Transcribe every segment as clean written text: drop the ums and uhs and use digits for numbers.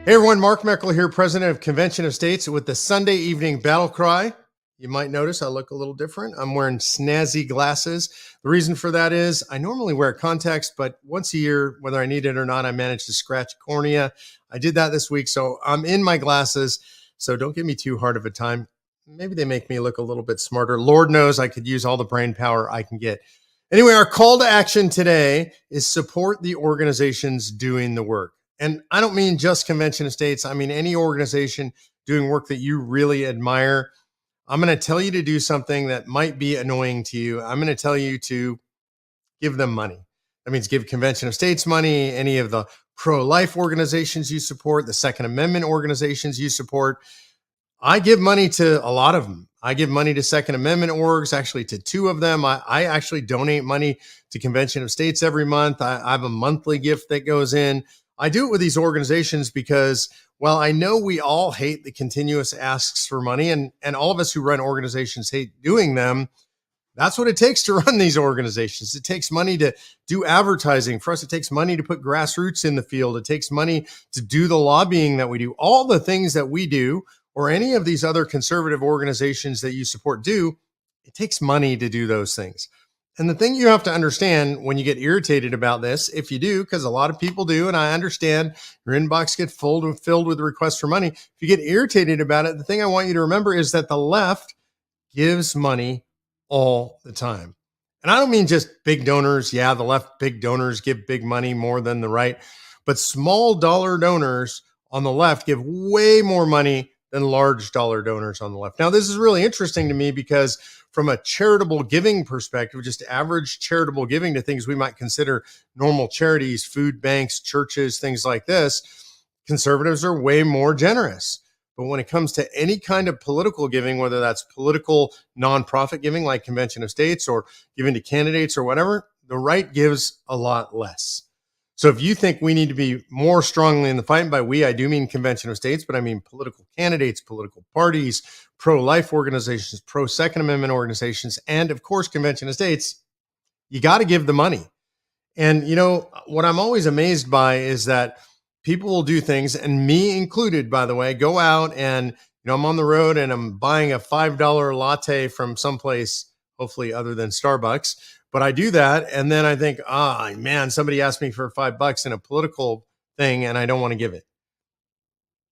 Hey everyone, Mark Meckel here, president of Convention of States with the Sunday evening BattleCry. You might notice I look a little different. I'm wearing snazzy glasses. The reason for that is I normally wear contacts, but once a year, whether I need it or not, I manage to scratch a cornea. I did that this week, so I'm in my glasses. So don't give me too hard of a time. Maybe they make me look a little bit smarter. Lord knows I could use all the brain power I can get. Anyway, our call to action today is support the organizations doing the work. And I don't mean just Convention of States. I mean any organization doing work that you really admire. I'm going to tell you to do something that might be annoying to you. I'm going to tell you to give them money. That means give Convention of States money, any of the pro-life organizations you support, the Second Amendment organizations you support. I give money to a lot of them. I give money to Second Amendment orgs, actually to two of them. I actually donate money to Convention of States every month. I have a monthly gift that goes in. I do it with these organizations because, well, I know we all hate the continuous asks for money, and all of us who run organizations hate doing them. That's what it takes to run these organizations. It takes money to do advertising. For us, it takes money to put grassroots in the field. It takes money to do the lobbying that we do. All the things that we do, or any of these other conservative organizations that you support do, it takes money to do those things. And the thing you have to understand when you get irritated about this, if you do, because a lot of people do, and I understand your inbox gets filled with requests for money. If you get irritated about it, the thing I want you to remember is that the left gives money all the time. And I don't mean just big donors. Yeah, the left big donors give big money more than the right, but small dollar donors on the left give way more money than large dollar donors on the left. Now, this is really interesting to me because from a charitable giving perspective, just average charitable giving to things we might consider normal charities, food banks, churches, things like this, conservatives are way more generous. But when it comes to any kind of political giving, whether that's political nonprofit giving like Convention of States or giving to candidates or whatever, the right gives a lot less. So if you think we need to be more strongly in the fight, and by we, I do mean Convention of States, but I mean political candidates, political parties, pro-life organizations, pro-Second Amendment organizations, and of course, Convention of States, you got to give the money. And, you know, what I'm always amazed by is that people will do things, and me included, by the way, go out and, you know, I'm on the road and I'm buying a $5 latte from someplace, hopefully other than Starbucks. But I do that. And then I think, man, somebody asked me for $5 in a political thing and I don't want to give it.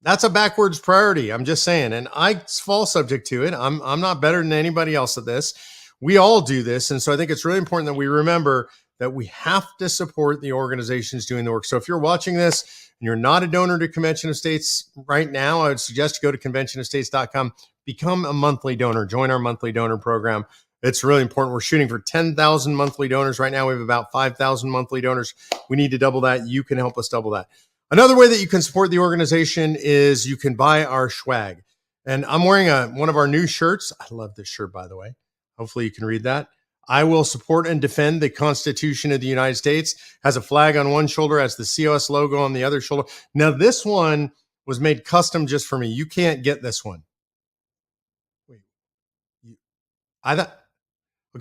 That's a backwards priority. I'm just saying. And I fall subject to it. I'm not better than anybody else at this. We all do this. And so I think it's really important that we remember that we have to support the organizations doing the work. So if you're watching this and you're not a donor to Convention of States right now, I would suggest you go to conventionofstates.com, become a monthly donor, join our monthly donor program. It's really important. We're shooting for 10,000 monthly donors. Right now, we have about 5,000 monthly donors. We need to double that. You can help us double that. Another way that you can support the organization is you can buy our swag. And I'm wearing one of our new shirts. I love this shirt, by the way. Hopefully you can read that. I will support and defend the Constitution of the United States. Has a flag on one shoulder, has the COS logo on the other shoulder. Now, this one was made custom just for me. You can't get this one.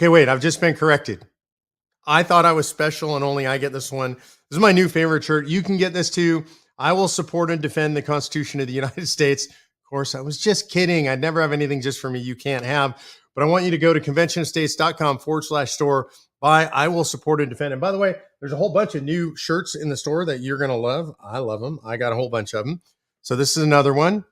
Wait, I've just been corrected. I thought I was special and only I get this one. This is my new favorite shirt. You can get this too. I will support and defend the Constitution of the United States. Of course, I was just kidding. I'd never have anything just for me you can't have. But I want you to go to conventionofstates.com/store. Buy I will support and defend. And by the way, there's a whole bunch of new shirts in the store that you're going to love. I love them. I got a whole bunch of them. So this is another one.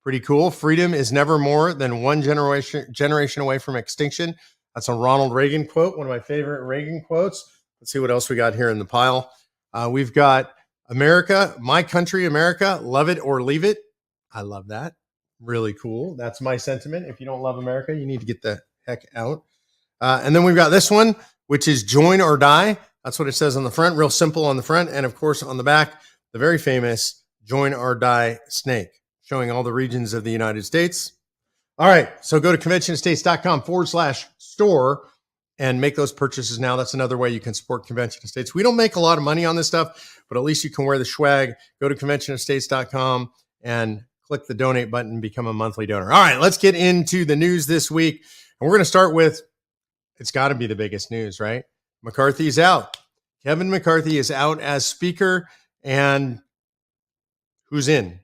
Pretty cool. Freedom is never more than one generation away from extinction. That's a Ronald Reagan quote, one of my favorite Reagan quotes. Let's see what else we got here in the pile. We've got America, my country, America, love it or leave it. I love that. Really cool. That's my sentiment. If you don't love America, you need to get the heck out. And then we've got this one, which is join or die. That's what it says on the front, real simple on the front. And of course, on the back, the very famous join or die snake, showing all the regions of the United States. All right. So go to conventionofstates.com/store and make those purchases now. That's another way you can support Convention of States. We don't make a lot of money on this stuff, but at least you can wear the swag. Go to conventionofstates.com and click the donate button and become a monthly donor. All right, let's get into the news this week. And we're going to start with, it's got to be the biggest news, right? McCarthy's out. Kevin McCarthy is out as Speaker. And Who's in?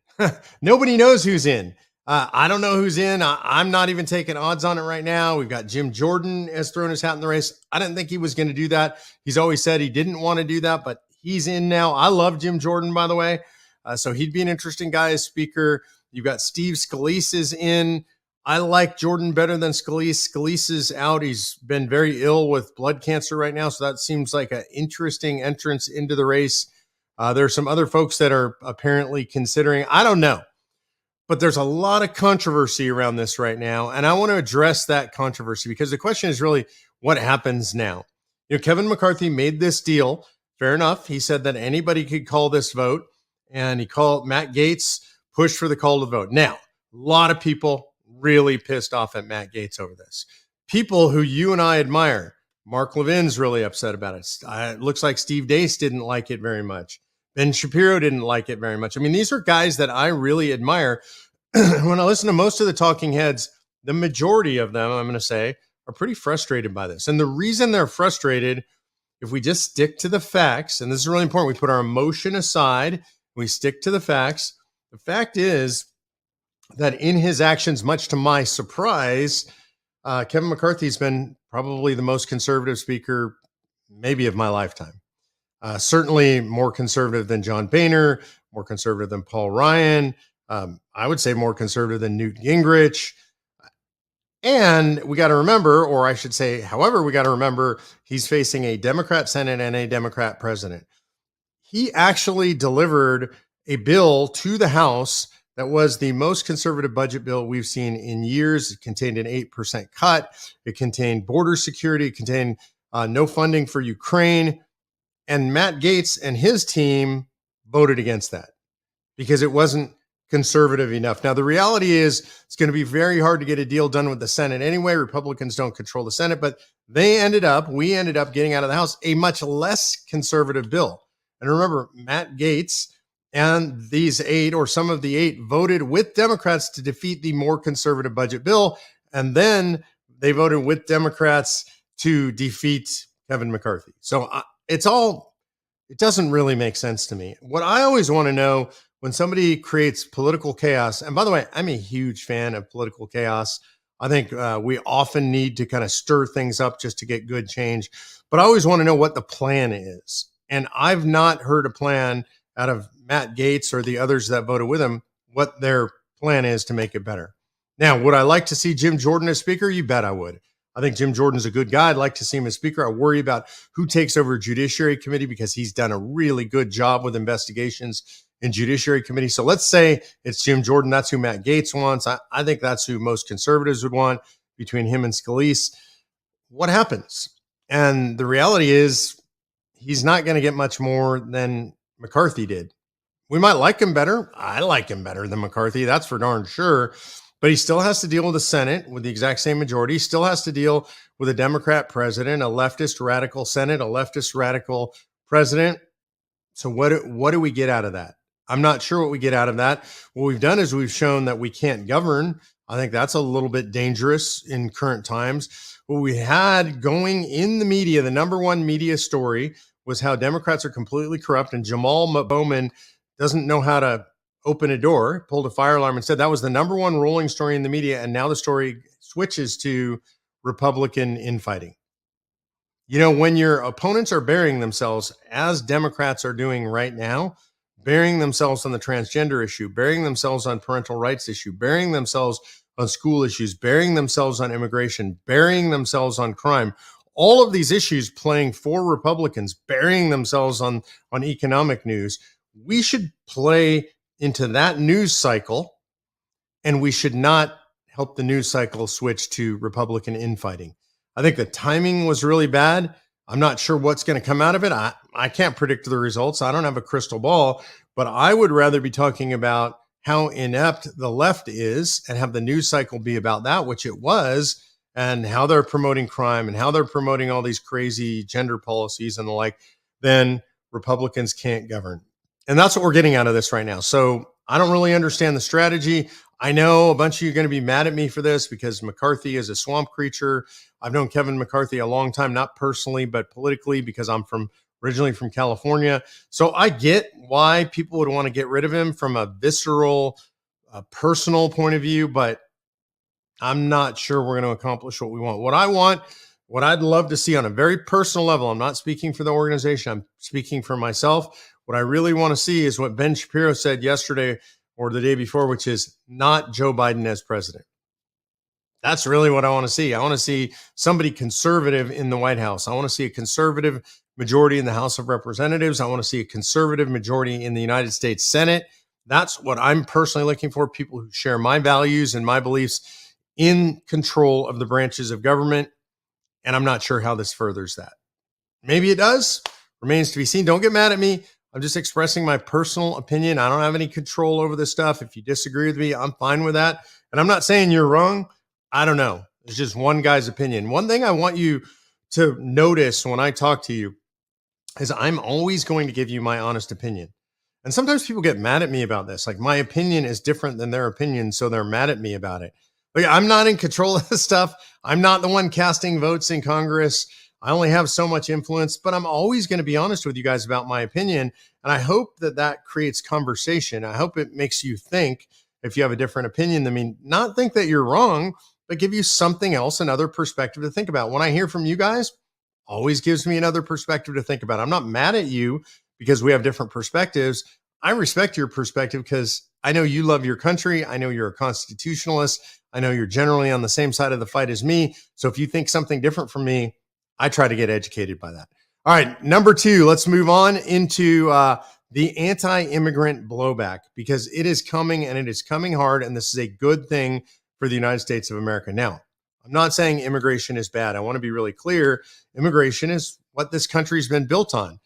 Nobody knows who's in. I don't know who's in. I'm not even taking odds on it right now. We've got Jim Jordan has thrown his hat in the race. I didn't think he was going to do that. He's always said he didn't want to do that, but he's in now. I love Jim Jordan, by the way. So he'd be an interesting guy as speaker. You've got Steve Scalise is in. I like Jordan better than Scalise. Scalise is out. He's been very ill with blood cancer right now. So that seems like an interesting entrance into the race. There are some other folks that are apparently considering. I don't know. But there's a lot of controversy around this right now. And I want to address that controversy because the question is really what happens now? You know, Kevin McCarthy made this deal. Fair enough. He said that anybody could call this vote. And he called Matt Gaetz, pushed for the call to vote. Now, a lot of people really pissed off at Matt Gaetz over this. People who you and I admire. Mark Levin's really upset about it. It looks like Steve Deace didn't like it very much. Ben Shapiro didn't like it very much. I mean, these are guys that I really admire. When I listen to most of the talking heads, the majority of them, I'm going to say, are pretty frustrated by this. And the reason they're frustrated, if we just stick to the facts, and this is really important, we put our emotion aside, we stick to the facts. The fact is that in his actions, much to my surprise, Kevin McCarthy's been probably the most conservative speaker maybe of my lifetime. Certainly more conservative than John Boehner, more conservative than Paul Ryan. I would say more conservative than Newt Gingrich. And we got to remember, or I should say, however, we got to remember, he's facing a Democrat Senate and a Democrat president. He actually delivered a bill to the House that was the most conservative budget bill we've seen in years. It contained an 8% cut. It contained border security. It contained no funding for Ukraine. And Matt Gaetz and his team voted against that because it wasn't conservative enough. Now, the reality is it's going to be very hard to get a deal done with the Senate anyway. Republicans don't control the Senate, but we ended up getting out of the House a much less conservative bill. And remember, Matt Gaetz and these 8 or some of the 8 voted with Democrats to defeat the more conservative budget bill. And then they voted with Democrats to defeat Kevin McCarthy. So it doesn't really make sense to me. What I always want to know when somebody creates political chaos, and by the way, I'm a huge fan of political chaos. I think we often need to kind of stir things up just to get good change. But I always want to know what the plan is. And I've not heard a plan out of Matt Gaetz or the others that voted with him, what their plan is to make it better. Now, would I like to see Jim Jordan as speaker? You bet I would. I think Jim Jordan's a good guy. I'd like to see him as speaker. I worry about who takes over Judiciary Committee because he's done a really good job with investigations in Judiciary Committee. So let's say it's Jim Jordan. That's who Matt Gaetz wants. I think that's who most conservatives would want between him and Scalise. What happens? And the reality is he's not going to get much more than McCarthy did. We might like him better. I like him better than McCarthy. That's for darn sure. But he still has to deal with the Senate with the exact same majority. He still has to deal with a Democrat president, a leftist radical Senate, a leftist radical president. So what do we get out of that? I'm not sure what we get out of that. What we've done is we've shown that we can't govern. I think that's a little bit dangerous in current times. What we had going in the media, the number one media story was how Democrats are completely corrupt and Jamal Bowman doesn't know how to open a door, pulled a fire alarm and said that was the number one rolling story in the media. And now the story switches to Republican infighting. You know, when your opponents are burying themselves, as Democrats are doing right now, burying themselves on the transgender issue, burying themselves on parental rights issue, burying themselves on school issues, burying themselves on immigration, burying themselves on crime, all of these issues playing for Republicans, burying themselves on economic news, we should play into that news cycle, and we should not help the news cycle switch to Republican infighting. I think the timing was really bad. I'm not sure what's going to come out of it. I can't predict the results. I don't have a crystal ball, but I would rather be talking about how inept the left is and have the news cycle be about that, which it was, and how they're promoting crime and how they're promoting all these crazy gender policies and the like, then Republicans can't govern. And that's what we're getting out of this right now. So I don't really understand the strategy. I know a bunch of you are going to be mad at me for this because McCarthy is a swamp creature. I've known Kevin McCarthy a long time, not personally, but politically, because I'm from originally from California. So I get why people would want to get rid of him from a visceral, personal point of view, but I'm not sure we're going to accomplish what we want. What I want, what I'd love to see on a very personal level, I'm not speaking for the organization, I'm speaking for myself. What I really want to see is what Ben Shapiro said yesterday or the day before, which is not Joe Biden as president. That's really what I want to see. I want to see somebody conservative in the White House. I want to see a conservative majority in the House of Representatives. I want to see a conservative majority in the United States Senate. That's what I'm personally looking for. People who share my values and my beliefs in control of the branches of government. And I'm not sure how this furthers that. Maybe it does. Remains to be seen. Don't get mad at me. I'm just expressing my personal opinion. I don't have any control over this stuff. If you disagree with me, I'm fine with that. And I'm not saying you're wrong. I don't know. It's just one guy's opinion. One thing I want you to notice when I talk to you is I'm always going to give you my honest opinion. And sometimes people get mad at me about this. Like my opinion is different than their opinion, so they're mad at me about it. But I'm not in control of this stuff. I'm not the one casting votes in Congress. I only have so much influence, but I'm always going to be honest with you guys about my opinion. And I hope that that creates conversation. I hope it makes you think, if you have a different opinion than me, not think that you're wrong, but give you something else, another perspective to think about. When I hear from you guys, always gives me another perspective to think about. I'm not mad at you because we have different perspectives. I respect your perspective because I know you love your country. I know you're a constitutionalist. I know you're generally on the same side of the fight as me. So if you think something different from me, I try to get educated by that. All right, number 2, let's move on into the anti-immigrant blowback, because it is coming and it is coming hard. And this is a good thing for the United States of America. Now, I'm not saying immigration is bad. I want to be really clear. Immigration is what this country's been built on.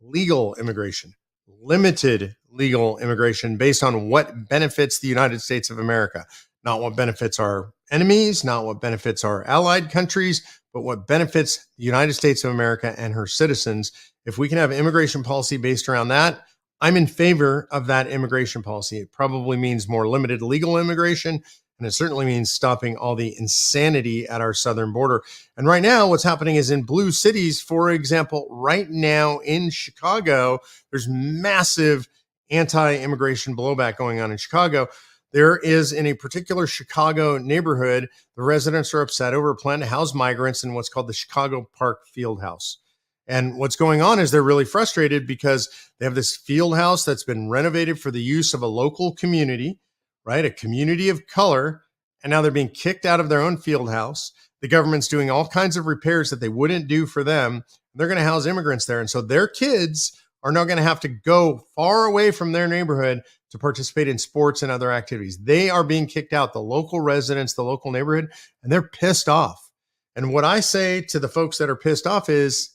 Legal immigration, limited legal immigration based on what benefits the United States of America, not what benefits our enemies, not what benefits our allied countries, but what benefits the United States of America and her citizens. If we can have immigration policy based around that, I'm in favor of that immigration policy. It probably means more limited legal immigration, and it certainly means stopping all the insanity at our southern border. And right now, what's happening is in blue cities, for example, right now in Chicago, there's massive anti-immigration blowback going on in Chicago. There is, in a particular Chicago neighborhood, the residents are upset over a plan to house migrants in what's called the Chicago Park Field House. And what's going on is they're really frustrated because they have this field house that's been renovated for the use of a local community, right? A community of color. And now they're being kicked out of their own field house. The government's doing all kinds of repairs that they wouldn't do for them. They're going to house immigrants there. And so their kids are now going to have to go far away from their neighborhood to participate in sports and other activities. They are being kicked out, the local residents, the local neighborhood, and they're pissed off. And what I say to the folks that are pissed off is,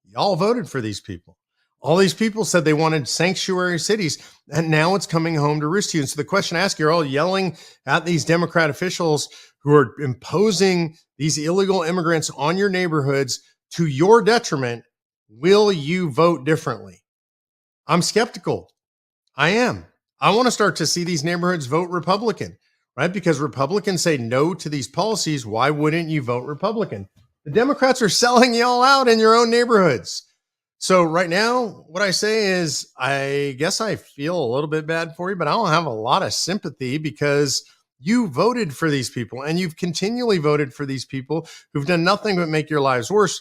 y'all voted for these people. All these people said they wanted sanctuary cities, and now it's coming home to roost you. And so the question I ask, you're all yelling at these Democrat officials who are imposing these illegal immigrants on your neighborhoods to your detriment. Will you vote differently? I'm skeptical. I am. I want to start to see these neighborhoods vote Republican, right? Because Republicans say no to these policies. Why wouldn't you vote Republican? The Democrats are selling y'all out in your own neighborhoods. So right now, what I say is, I guess I feel a little bit bad for you, but I don't have a lot of sympathy because you voted for these people and you've continually voted for these people who've done nothing but make your lives worse.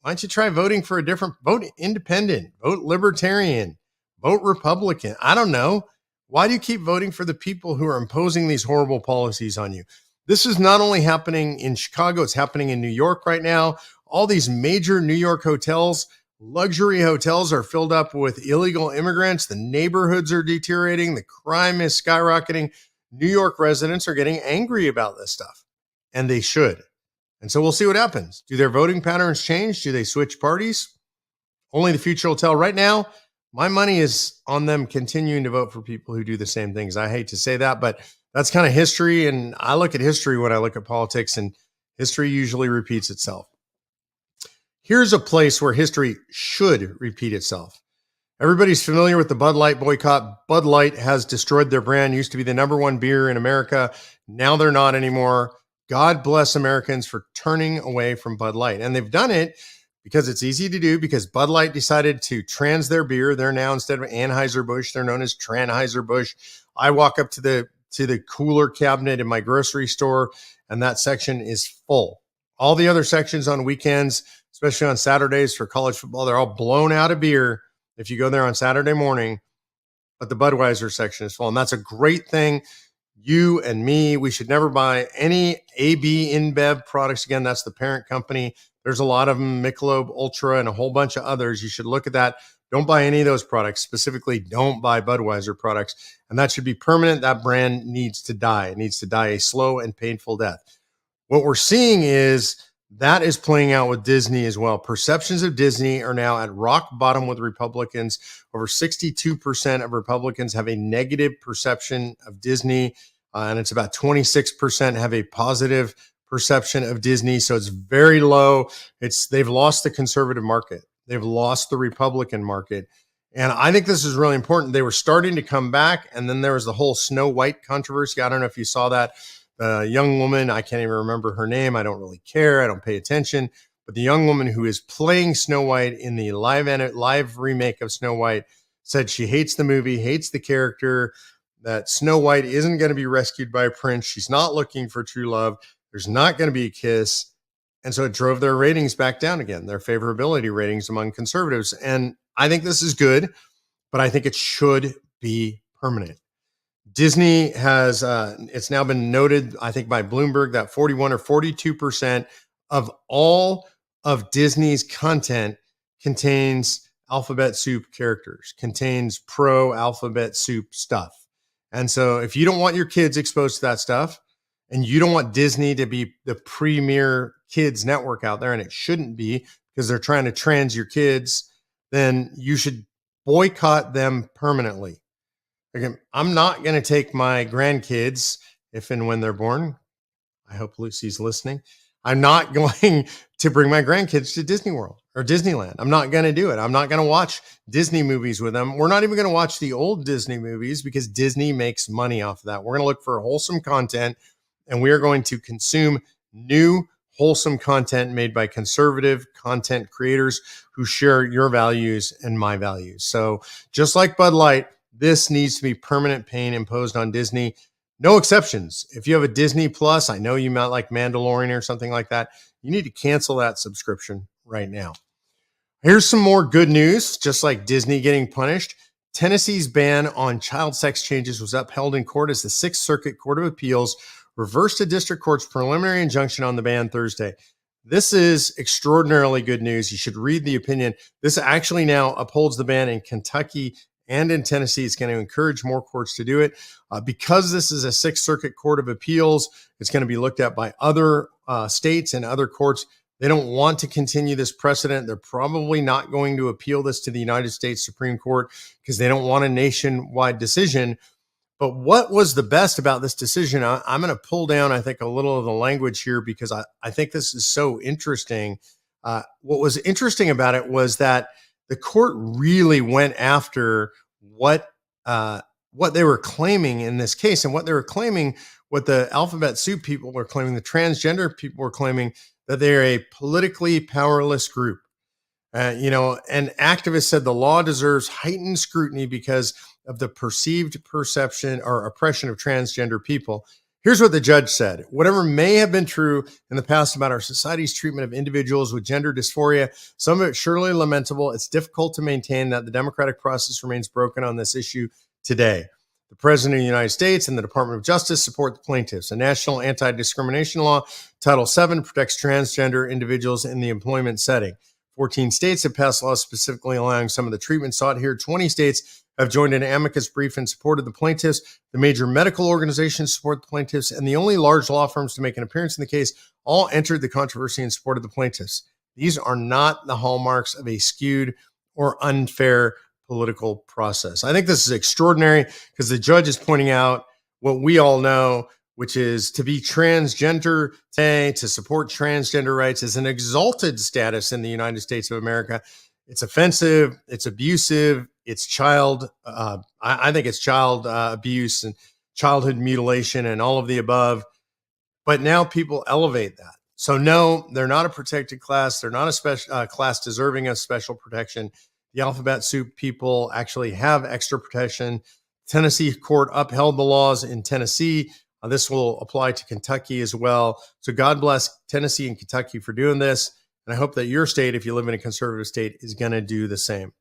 Why don't you try voting for a different, vote independent, vote libertarian, vote Republican? I don't know. Why do you keep voting for the people who are imposing these horrible policies on you? This is not only happening in Chicago, it's happening in New York right now. All these major New York hotels, luxury hotels, are filled up with illegal immigrants. The neighborhoods are deteriorating. The crime is skyrocketing. New York residents are getting angry about this stuff, and they should. And so we'll see what happens. Do their voting patterns change? Do they switch parties? Only the future will tell. Right now, my money is on them continuing to vote for people who do the same things. I hate to say that, but that's kind of history. And I look at history when I look at politics, and history usually repeats itself. Here's a place where history should repeat itself. Everybody's familiar with the Bud Light boycott. Bud Light has destroyed their brand. Used to be the number one beer in America. Now they're not anymore. God bless Americans for turning away from Bud Light. And they've done it because it's easy to do, because Bud Light decided to trans their beer. They're now, instead of Anheuser-Busch, they're known as Tranheuser-Busch. I walk up to the cooler cabinet in my grocery store, and that section is full. All the other sections on weekends, especially on Saturdays for college football, they're all blown out of beer if you go there on Saturday morning, but the Budweiser section is full. And that's a great thing. You and me, we should never buy any AB InBev products again. That's the parent company. There's a lot of them, Michelob Ultra and a whole bunch of others. You should look at that. Don't buy any of those products. Specifically, don't buy Budweiser products. And that should be permanent. That brand needs to die. It needs to die a slow and painful death. What we're seeing is that is playing out with Disney as well. Perceptions of Disney are now at rock bottom with Republicans. Over 62% of Republicans have a negative perception of Disney, and it's about 26% have a positive perception of Disney. So it's very low. They've lost the conservative market. They've lost the Republican market. And I think this is really important. They were starting to come back, and then there was the whole Snow White controversy. I don't know if you saw that. The young woman, I can't even remember her name. I don't really care. I don't pay attention. But the young woman who is playing Snow White in the live remake of Snow White said she hates the movie, hates the character, that Snow White isn't going to be rescued by a prince. She's not looking for true love. There's not going to be a kiss. And so it drove their ratings back down again, their favorability ratings among conservatives. And I think this is good, but I think it should be permanent. Disney has, it's now been noted, I think by Bloomberg, that 41 or 42% of all of Disney's content contains alphabet soup characters, contains pro alphabet soup stuff. And so if you don't want your kids exposed to that stuff, and you don't want Disney to be the premier kids network out there, and it shouldn't be because they're trying to trans your kids, then you should boycott them permanently. Again, I'm not going to take my grandkids, if and when they're born. I hope Lucy's listening. I'm not going to bring my grandkids to Disney World or Disneyland. I'm not going to do it. I'm not going to watch Disney movies with them. We're not even going to watch the old Disney movies because Disney makes money off of that. We're going to look for wholesome content, and we are going to consume new wholesome content made by conservative content creators who share your values and my values. So just like Bud Light, this needs to be permanent pain imposed on Disney. No exceptions. If you have a Disney Plus, I know you might like Mandalorian or something like that, you need to cancel that subscription right now. Here's some more good news, just like Disney getting punished. Tennessee's ban on child sex changes was upheld in court as the Sixth Circuit Court of Appeals reversed a district court's preliminary injunction on the ban Thursday. This is extraordinarily good news. You should read the opinion. This actually now upholds the ban in Kentucky and in Tennessee. It's going to encourage more courts to do it. Because this is a Sixth Circuit Court of Appeals, it's going to be looked at by other states and other courts. They don't want to continue this precedent. They're probably not going to appeal this to the United States Supreme Court because they don't want a nationwide decision. But what was the best about this decision? I'm going to pull down, I think, a little of the language here because I think this is so interesting. What was interesting about it was that the court really went after what they were claiming in this case, and what they were claiming, what the alphabet soup people were claiming, the transgender people were claiming, that they're a politically powerless group. And activists said the law deserves heightened scrutiny because of the perceived perception or oppression of transgender people. Here's what the judge said. Whatever may have been true in the past about our society's treatment of individuals with gender dysphoria, some of it surely lamentable. It's difficult to maintain that the democratic process remains broken on this issue today. The President of the United States and the Department of Justice support the plaintiffs. A national anti-discrimination law, Title VII, protects transgender individuals in the employment setting. 14 states have passed laws specifically allowing some of the treatment sought here. 20 states have joined an amicus brief in support of the plaintiffs. The major medical organizations support the plaintiffs, and the only large law firms to make an appearance in the case all entered the controversy in support of the plaintiffs. These are not the hallmarks of a skewed or unfair political process. I think this is extraordinary because the judge is pointing out what we all know, which is to be transgender today, to support transgender rights is an exalted status in the United States of America. It's offensive, it's abusive, it's I think it's child abuse and childhood mutilation and all of the above. But now people elevate that. So no, they're not a protected class. They're not a special class deserving of special protection. The alphabet soup people actually have extra protection. Tennessee court upheld the laws in Tennessee. This will apply to Kentucky as well. So God bless Tennessee and Kentucky for doing this. And I hope that your state, if you live in a conservative state, is going to do the same.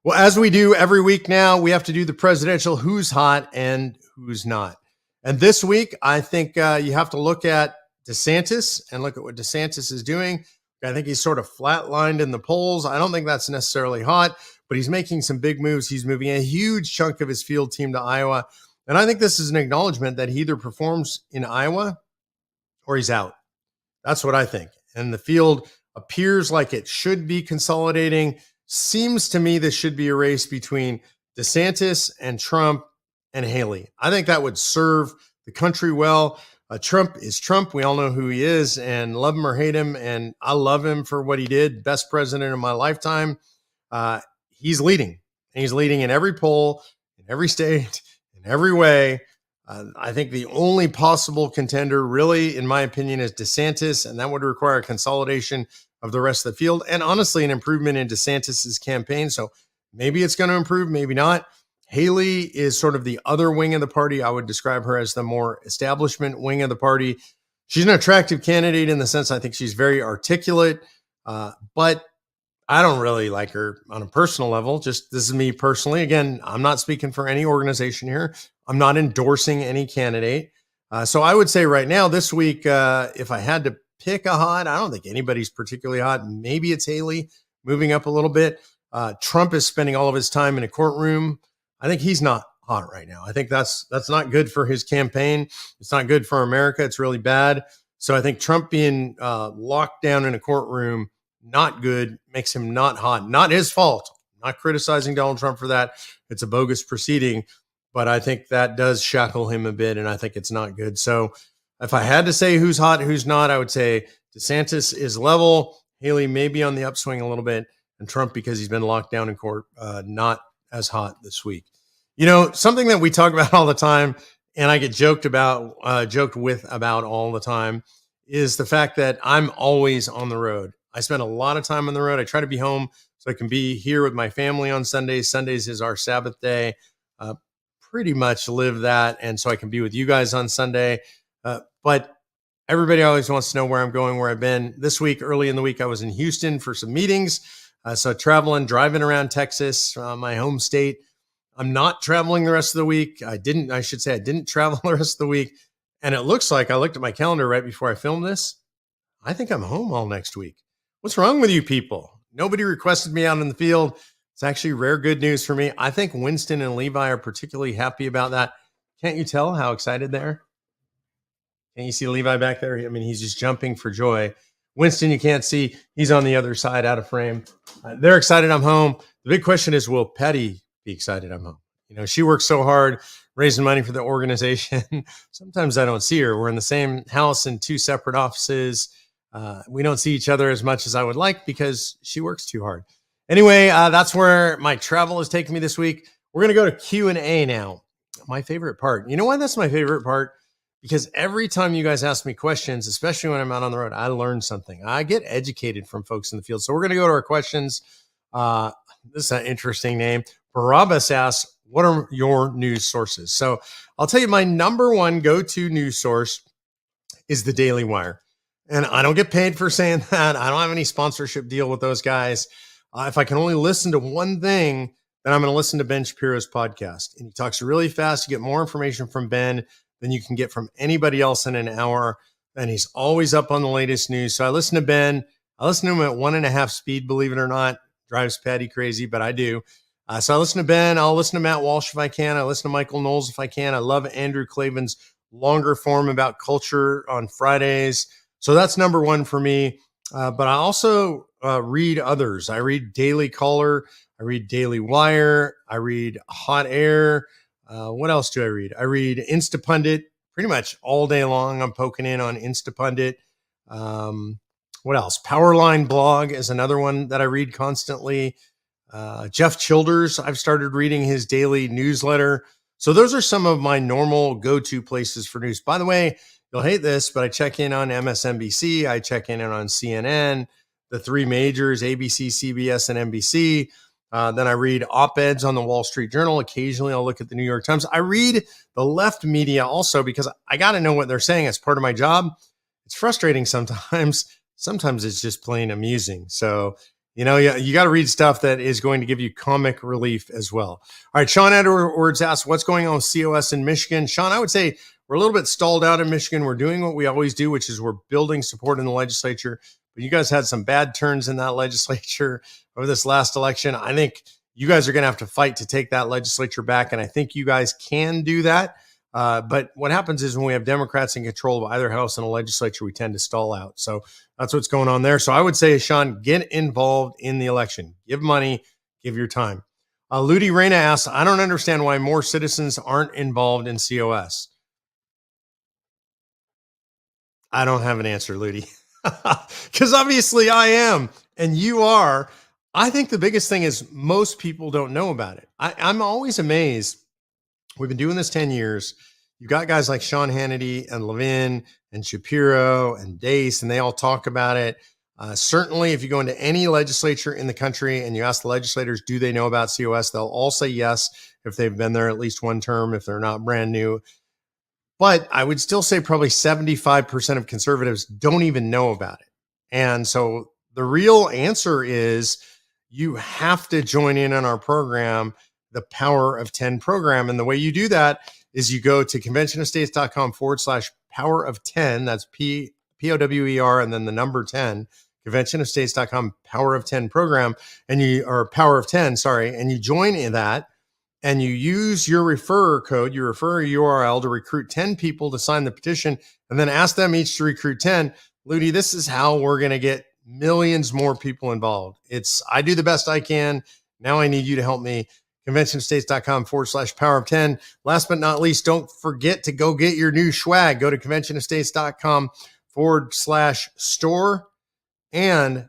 Well, as we do every week now, we have to do the presidential who's hot and who's not. And this week, I think you have to look at DeSantis and look at what DeSantis is doing. I think he's sort of flatlined in the polls. I don't think that's necessarily hot, but he's making some big moves. He's moving a huge chunk of his field team to Iowa. And I think this is an acknowledgement that he either performs in Iowa or he's out. That's what I think. And the field appears like it should be consolidating. Seems to me this should be a race between DeSantis and Trump and Haley. I think that would serve the country well. Trump is Trump. We all know who he is, and love him or hate him. And I love him for what he did. Best president of my lifetime. He's leading. And he's leading in every poll, in every state, in every way. I think the only possible contender, really, in my opinion, is DeSantis, and that would require a consolidation of the rest of the field, and honestly, an improvement in DeSantis's campaign. So maybe it's going to improve, maybe not. Haley is sort of the other wing of the party. I would describe her as the more establishment wing of the party. She's an attractive candidate in the sense I think she's very articulate, but I don't really like her on a personal level. Just this is me personally. Again, I'm not speaking for any organization here. I'm not endorsing any candidate. So I would say right now, this week, if I had to pick a hot, I don't think anybody's particularly hot. Maybe it's Haley moving up a little bit. Trump is spending all of his time in a courtroom. I think he's not hot right now. I think that's not good for his campaign. It's not good for America. It's really bad. So I think Trump being locked down in a courtroom, not good, makes him not hot. Not his fault. Not criticizing Donald Trump for that. It's a bogus proceeding. But I think that does shackle him a bit, and I think it's not good. So if I had to say who's hot, who's not, I would say DeSantis is level. Haley may be on the upswing a little bit, and Trump, because he's been locked down in court, not as hot this week. You know, something that we talk about all the time, and I get joked with about all the time, is the fact that I'm always on the road. I spend a lot of time on the road. I try to be home so I can be here with my family on Sundays. Sundays is our Sabbath day. Pretty much live that. And so I can be with you guys on Sunday. But everybody always wants to know where I'm going, where I've been. This week, early in the week, I was in Houston for some meetings. So driving around Texas, my home state. I'm not traveling the rest of the week. I didn't travel the rest of the week. And it looks like I looked at my calendar right before I filmed this. I think I'm home all next week. What's wrong with you people? Nobody requested me out in the field. It's actually rare good news for me. I think Winston and Levi are particularly happy about that. Can't you tell how excited they are? Can you see Levi back there? I mean, he's just jumping for joy. Winston, you can't see. He's on the other side, out of frame. They're excited I'm home. The big question is, will Patty be excited I'm home? You know, she works so hard raising money for the organization. Sometimes I don't see her. We're in the same house in two separate offices. We don't see each other as much as I would like because she works too hard. Anyway, that's where my travel is taking me this week. We're going to go to Q&A now. My favorite part. You know why that's my favorite part? Because every time you guys ask me questions, especially when I'm out on the road, I learn something. I get educated from folks in the field. So we're going to go to our questions. This is an interesting name. Barabbas asks, what are your news sources? So I'll tell you, my number one go-to news source is the Daily Wire. And I don't get paid for saying that. I don't have any sponsorship deal with those guys. If I can only listen to one thing, then I'm going to listen to Ben Shapiro's podcast. And he talks really fast. You get more information from Ben than you can get from anybody else in an hour. And he's always up on the latest news. So I listen to Ben. I listen to him at 1.5 speed, believe it or not. Drives Patty crazy, but I do. So I listen to Ben. I'll listen to Matt Walsh if I can. I listen to Michael Knowles if I can. I love Andrew Klavan's longer form about culture on Fridays. So that's number one for me. But I also read others. I read Daily Caller. I read Daily Wire. I read Hot Air. What else do I read? I read Instapundit pretty much all day long. I'm poking in on Instapundit. What else? Powerline Blog is another one that I read constantly. Jeff Childers, I've started reading his daily newsletter. So those are some of my normal go-to places for news. By the way, you'll hate this, but I check in on MSNBC, I check in on CNN, the three majors, ABC, CBS, and NBC. Then I read op-eds on the Wall Street Journal. Occasionally, I'll look at the New York Times. I read the left media also because I got to know what they're saying as part of my job. It's frustrating sometimes. Sometimes it's just plain amusing. So, you got to read stuff that is going to give you comic relief as well. All right, Sean Edwards asks, what's going on with COS in Michigan? Sean, I would say we're a little bit stalled out in Michigan. We're doing what we always do, which is we're building support in the legislature. But you guys had some bad turns in that legislature over this last election. I think you guys are going to have to fight to take that legislature back, and I think you guys can do that. But what happens is when we have Democrats in control of either house in a legislature, we tend to stall out. So that's what's going on there. So I would say, Sean, get involved in the election. Give money, give your time. Ludi Reyna asks, I don't understand why more citizens aren't involved in COS. I don't have an answer, Ludi, because obviously I am and you are. I think the biggest thing is most people don't know about it. I'm always amazed. We've been doing this 10 years. You've got guys like Sean Hannity and Levin and Shapiro and Deace, and they all talk about it. Certainly, if you go into any legislature in the country and you ask the legislators, do they know about COS? They'll all say yes if they've been there at least one term, if they're not brand new. But I would still say probably 75% of conservatives don't even know about it. And so the real answer is you have to join in on our program, the Power of 10 program. And the way you do that is you go to conventionofstates.com/power of 10. That's POWER and then the number 10, conventionofstates.com power of 10 program. And power of 10, sorry. And you join in that and you use your referrer code, you refer a URL to recruit 10 people to sign the petition and then ask them each to recruit 10. Ludi, this is how we're going to get millions more people involved. I do the best I can. Now I need you to help me. conventionofstates.com/power of 10. Last but not least, don't forget to go get your new swag. Go to conventionofstates.com/store and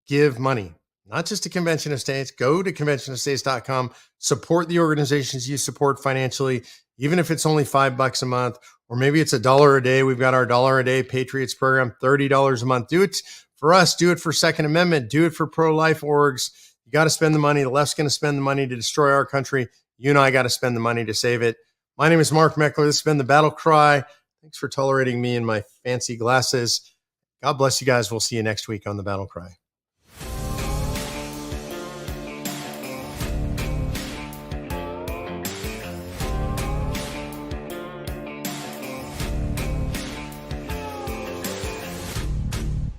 give money. Not just to Convention of States. Go to conventionofstates.com. Support the organizations you support financially, even if it's only $5 a month, or maybe it's $1 a day. We've got our $1 a day Patriots program, $30 a month. Do it for us. Do it for Second Amendment. Do it for pro-life orgs. You got to spend the money. The left's going to spend the money to destroy our country. You and I got to spend the money to save it. My name is Mark Meckler. This has been the BattleCry. Thanks for tolerating me and my fancy glasses. God bless you guys. We'll see you next week on the BattleCry.